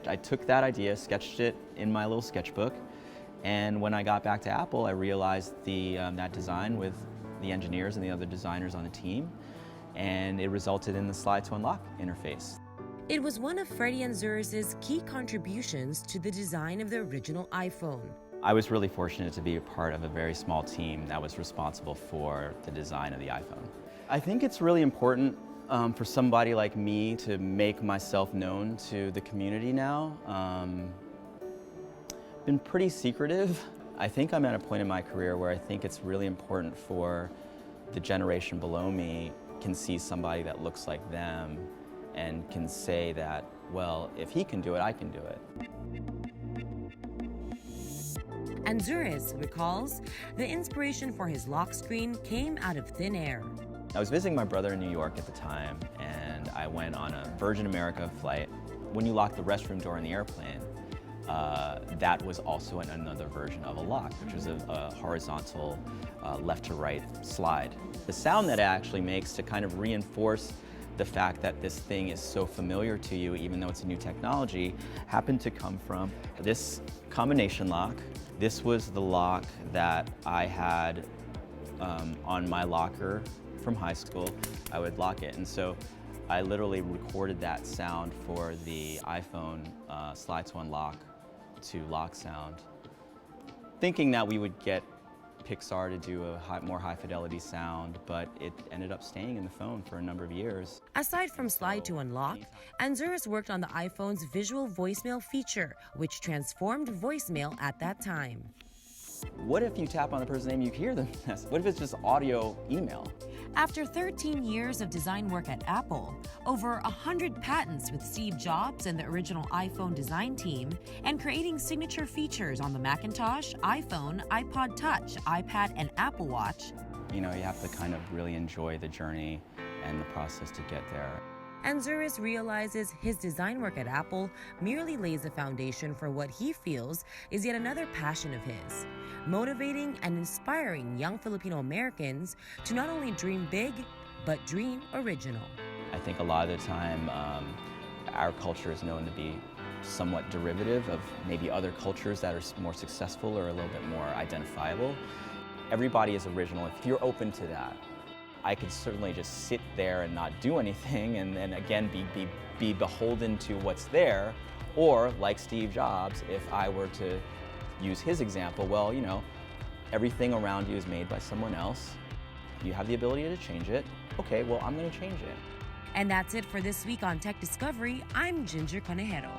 I took that idea, sketched it in my little sketchbook, and when I got back to Apple, I realized that design with the engineers and the other designers on the team, and it resulted in the Slide to Unlock interface. It was one of Freddy Anzures' key contributions to the design of the original iPhone. I was really fortunate to be a part of a very small team that was responsible for the design of the iPhone. I think it's really important for somebody like me to make myself known to the community now. Been pretty secretive. I think I'm at a point in my career where I think it's really important for the generation below me can see somebody that looks like them and can say that, well, if he can do it, I can do it. Anzures recalls the inspiration for his lock screen came out of thin air. I was visiting my brother in New York at the time, and I went on a Virgin America flight. When you lock the restroom door in the airplane, that was also another version of a lock, which was a horizontal left to right slide. The sound that it actually makes to kind of reinforce the fact that this thing is so familiar to you, even though it's a new technology, happened to come from this combination lock. This was the lock that I had on my locker from high school. I would lock it, and so I literally recorded that sound for the iPhone Slide to Unlock to lock sound, thinking that we would get Pixar to do a more high fidelity sound, but it ended up staying in the phone for a number of years. Aside from Slide to Unlock, Anzures worked on the iPhone's visual voicemail feature, which transformed voicemail at that time. What if you tap on the person's name, you hear them? What if it's just audio email? After 13 years of design work at Apple, over 100 patents with Steve Jobs and the original iPhone design team, and creating signature features on the Macintosh, iPhone, iPod Touch, iPad, and Apple Watch. You know, you have to kind of really enjoy the journey and the process to get there. Anzures realizes his design work at Apple merely lays a foundation for what he feels is yet another passion of his, motivating and inspiring young Filipino Americans to not only dream big, but dream original. I think a lot of the time, our culture is known to be somewhat derivative of maybe other cultures that are more successful or a little bit more identifiable. Everybody is original if you're open to that. I could certainly just sit there and not do anything and then again be beholden to what's there, or like Steve Jobs, if I were to use his example, well, you know, everything around you is made by someone else. You have the ability to change it. Okay, well, I'm going to change it. And that's it for this week on Tech Discovery. I'm Ginger Conejero.